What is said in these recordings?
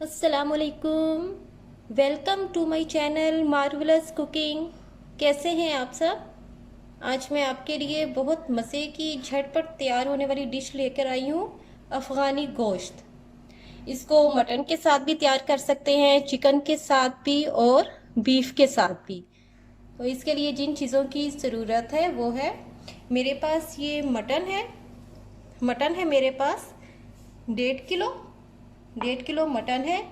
अस्सलामुअलैकुम। Welcome to my channel marvellous cooking. कैसे हैं आप सब? आज मैं आपके लिए बहुत मज़े की झटपट तैयार होने वाली डिश लेकर आई हूँ, अफ़गानी गोश्त। इसको मटन के साथ भी तैयार कर सकते हैं, चिकन के साथ भी और बीफ के साथ भी। तो इसके लिए जिन चीज़ों की ज़रूरत है वो है, मेरे पास ये मटन है मेरे पास 1.5 किलो। 1.5 किलो मटन है।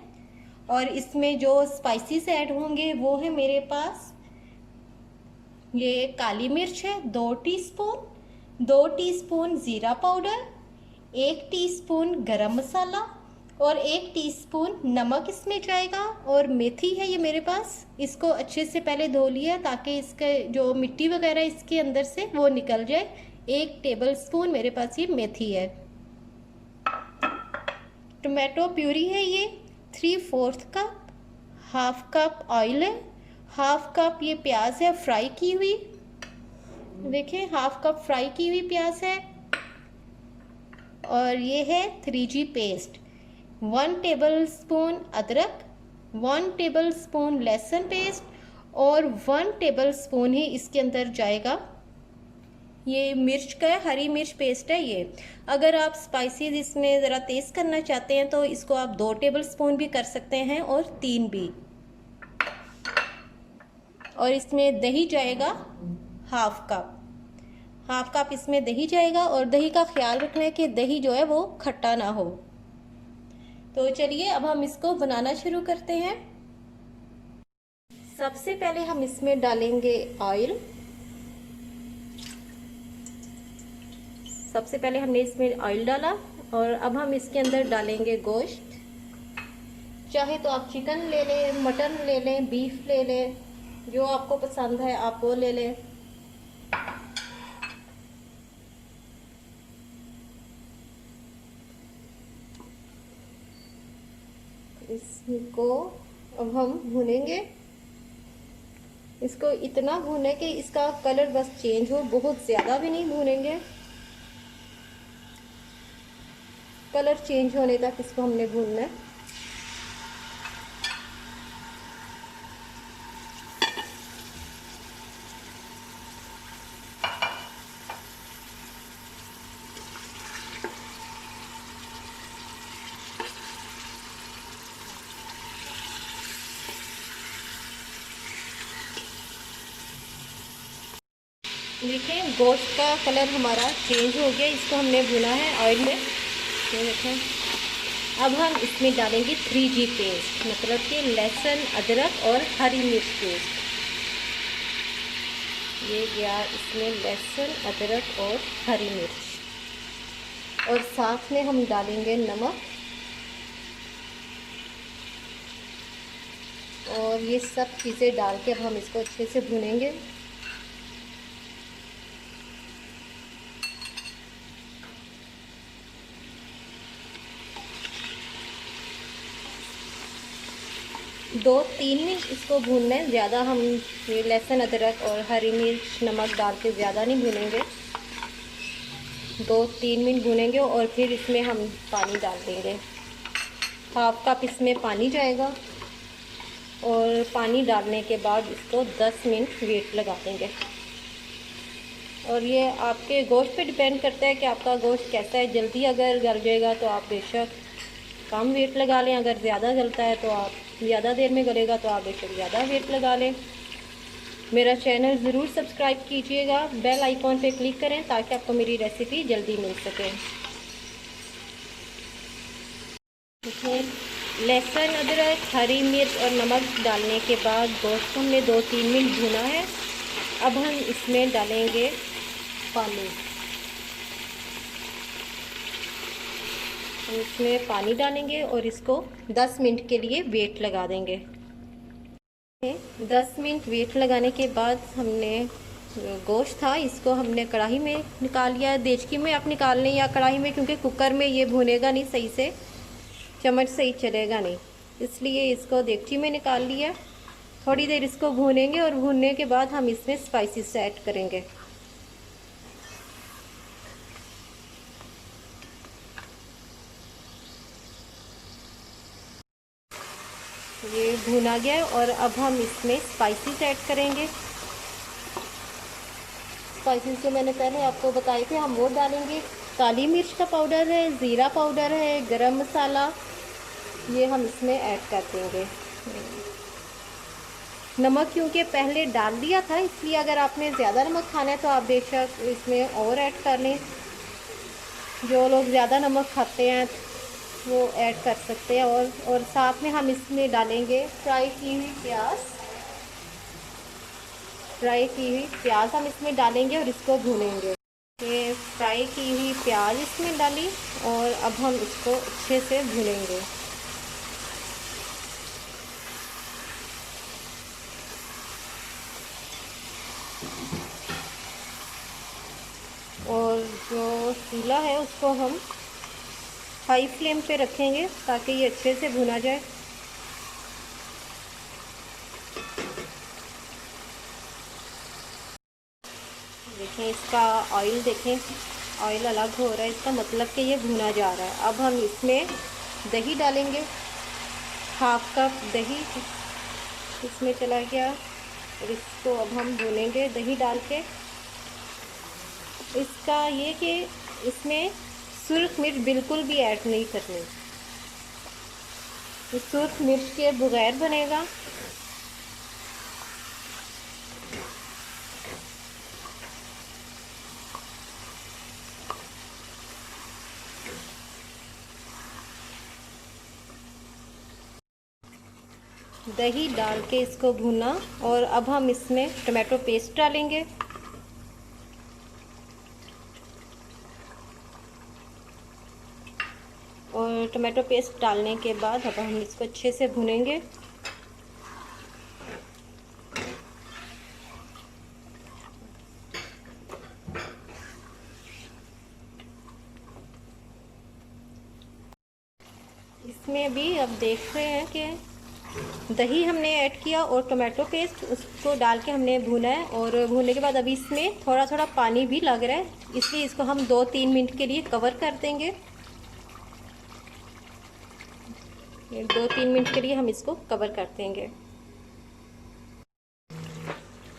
और इसमें जो स्पाइसेस ऐड होंगे वो है मेरे पास, ये काली मिर्च है 2 टीस्पून, 2 टीस्पून ज़ीरा पाउडर, 1 टीस्पून गरम मसाला और 1 टीस्पून नमक इसमें जाएगा। और मेथी है ये मेरे पास, इसको अच्छे से पहले धो लिया ताकि इसका जो मिट्टी वगैरह इसके अंदर से वो निकल जाए। 1 टेबल स्पून मेरे पास ये मेथी है। टोमेटो प्यूरी है ये 3/4 कप। हाफ कप ऑयल है, हाफ कप ये प्याज है फ्राई की हुई, देखिए हाफ कप फ्राई की हुई प्याज है। और ये है 3G पेस्ट, 1 टेबल स्पून अदरक, 1 टेबल स्पून लहसुन पेस्ट और 1 टेबल स्पून ही इसके अंदर जाएगा ये मिर्च का है, हरी मिर्च पेस्ट है ये। अगर आप स्पाइसेस इसमें ज़रा तेज़ करना चाहते हैं तो इसको आप 2 टेबल स्पून भी कर सकते हैं और 3 भी। और इसमें दही जाएगा हाफ कप। हाफ कप इसमें दही जाएगा और दही का ख्याल रखना है कि दही जो है वो खट्टा ना हो। तो चलिए अब हम इसको बनाना शुरू करते हैं। सबसे पहले हम इसमें डालेंगे ऑयल। सबसे पहले हमने इसमें ऑयल डाला और अब हम इसके अंदर डालेंगे गोश्त। चाहे तो आप चिकन ले लें, मटन ले लें, बीफ ले लें, जो आपको पसंद है आप वो ले लें। इसको अब हम भूनेंगे। इसको इतना भूने कि इसका कलर बस चेंज हो, बहुत ज़्यादा भी नहीं भूनेंगे। कलर चेंज होने तक इसको हमने भूनना है। देखिए गोश्त का कलर हमारा चेंज हो गया, इसको हमने भुना है ऑयल में। ये देखें। अब हम इसमें डालेंगे 3G पेस्ट, मतलब कि लहसुन अदरक और हरी मिर्च पेस्ट। ये गया इसमें लहसुन अदरक और हरी मिर्च। और साथ में हम डालेंगे नमक। और ये सब चीज़ें डाल के अब हम इसको अच्छे से भुनेंगे। दो तीन मिनट इसको भूनना है, ज़्यादा हम ये लहसुन अदरक और हरी मिर्च नमक डाल के ज़्यादा नहीं भूनेंगे। 2-3 मिनट भूनेंगे और फिर इसमें हम पानी डाल देंगे। हाफ कप इसमें पानी जाएगा और पानी डालने के बाद इसको 10 मिनट वेट लगा देंगे। और ये आपके गोश्त पे डिपेंड करता है कि आपका गोश्त कैसा है। जल्दी अगर गल जाएगा तो आप बेशक कम वेट लगा लें, अगर ज़्यादा गलता है तो आप ज़्यादा देर में गलेगा तो आप बेशक ज़्यादा वेट लगा लें। मेरा चैनल ज़रूर सब्सक्राइब कीजिएगा, बेल आइकॉन पे क्लिक करें ताकि आपको मेरी रेसिपी जल्दी मिल सके। देखिए लहसुन अदरक हरी मिर्च और नमक डालने के बाद गोश्त को हमने 2-3 मिनट भुना है। अब हम इसमें डालेंगे पानी। हम इसमें पानी डालेंगे और इसको 10 मिनट के लिए वेट लगा देंगे। 10 मिनट वेट लगाने के बाद हमने गोश्त था इसको हमने कढ़ाई में निकाल लिया। देचकी में आप निकाल लें या कढ़ाई में, क्योंकि कुकर में ये भुनेगा नहीं सही से, चम्मच सही चलेगा नहीं, इसलिए इसको देचकी में निकाल लिया। थोड़ी देर इसको भूनेंगे और भूनने के बाद हम इसमें स्पाइसेस ऐड करेंगे। भुना गया है और अब हम इसमें स्पाइसेस ऐड करेंगे। स्पाइसेस जो मैंने पहले आपको बताए थे हम वो डालेंगे। काली मिर्च का पाउडर है, ज़ीरा पाउडर है, गरम मसाला, ये हम इसमें ऐड कर देंगे। नमक क्योंकि पहले डाल दिया था, इसलिए अगर आपने ज़्यादा नमक खाना है तो आप बेशक इसमें और ऐड कर लें। जो लोग ज़्यादा नमक खाते हैं वो ऐड कर सकते हैं। और साथ में हम इसमें डालेंगे फ्राई की हुई प्याज हम इसमें डालेंगे और इसको भूनेंगे। ये फ्राई की हुई प्याज इसमें डाली और अब हम इसको अच्छे से भूनेंगे। और जो चूल्हा है उसको हम हाई फ्लेम पे रखेंगे ताकि ये अच्छे से भुना जाए। देखें इसका ऑयल, देखें ऑयल अलग हो रहा है, इसका मतलब कि ये भुना जा रहा है। अब हम इसमें दही डालेंगे। हाफ कप दही इसमें चला गया और इसको अब हम भूनेंगे दही डाल के। इसका ये कि इसमें सुर्ख मिर्च बिल्कुल भी ऐड नहीं करनी, इस सुर्ख मिर्च के बगैर बनेगा। दही डाल के इसको भुना और अब हम इसमें टमाटो पेस्ट डालेंगे। और टमाटो पेस्ट डालने के बाद अब हम इसको अच्छे से भुनेंगे। इसमें भी अब देख रहे हैं कि दही हमने ऐड किया और टमाटो पेस्ट उसको डाल के हमने भुना है। और भुनने के बाद अभी इसमें थोड़ा थोड़ा पानी भी लग रहा है, इसलिए इसको हम 2-3 मिनट के लिए कवर कर देंगे। 2-3 मिनट के लिए हम इसको कवर कर देंगे।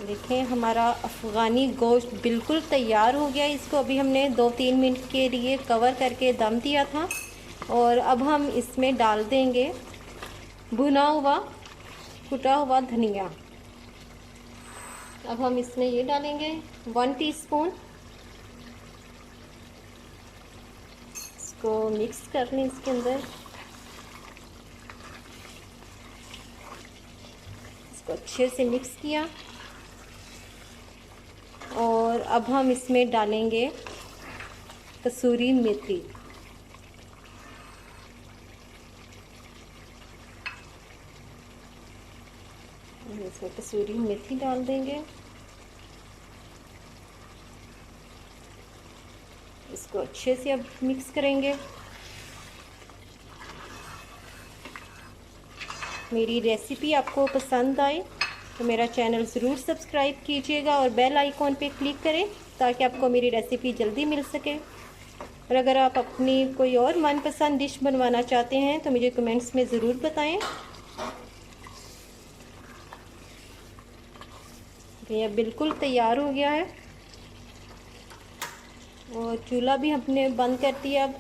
देखें हमारा अफ़गानी गोश्त बिल्कुल तैयार हो गया। इसको अभी हमने 2-3 मिनट के लिए कवर करके दम दिया था। और अब हम इसमें डाल देंगे भुना हुआ कुटा हुआ धनिया। अब हम इसमें ये डालेंगे 1 टीस्पून। इसको मिक्स कर लें इसके अंदर। इसको अच्छे से मिक्स किया और अब हम इसमें डालेंगे कसूरी मेथी। इसमें कसूरी मेथी डाल देंगे। इसको अच्छे से अब मिक्स करेंगे। मेरी रेसिपी आपको पसंद आए तो मेरा चैनल ज़रूर सब्सक्राइब कीजिएगा और बेल आइकॉन पे क्लिक करें ताकि आपको मेरी रेसिपी जल्दी मिल सके। और अगर आप अपनी कोई और मनपसंद डिश बनवाना चाहते हैं तो मुझे कमेंट्स में ज़रूर बताएं। ये बिल्कुल तैयार हो गया है और चूल्हा भी हमने बंद कर दिया। अब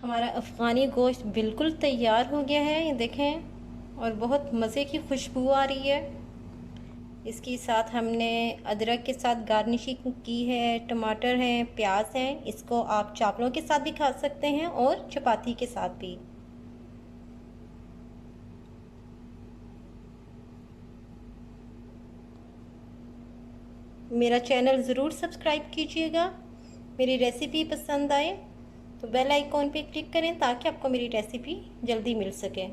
हमारा अफ़गानी गोश्त बिल्कुल तैयार हो गया है, ये देखें, और बहुत मज़े की खुशबू आ रही है। इसके साथ हमने अदरक के साथ गार्निशिंग की है, टमाटर हैं, प्याज हैं। इसको आप चावलों के साथ भी खा सकते हैं और चपाती के साथ भी। मेरा चैनल ज़रूर सब्सक्राइब कीजिएगा। मेरी रेसिपी पसंद आए तो बेल आइकॉन पे क्लिक करें ताकि आपको मेरी रेसिपी जल्दी मिल सके।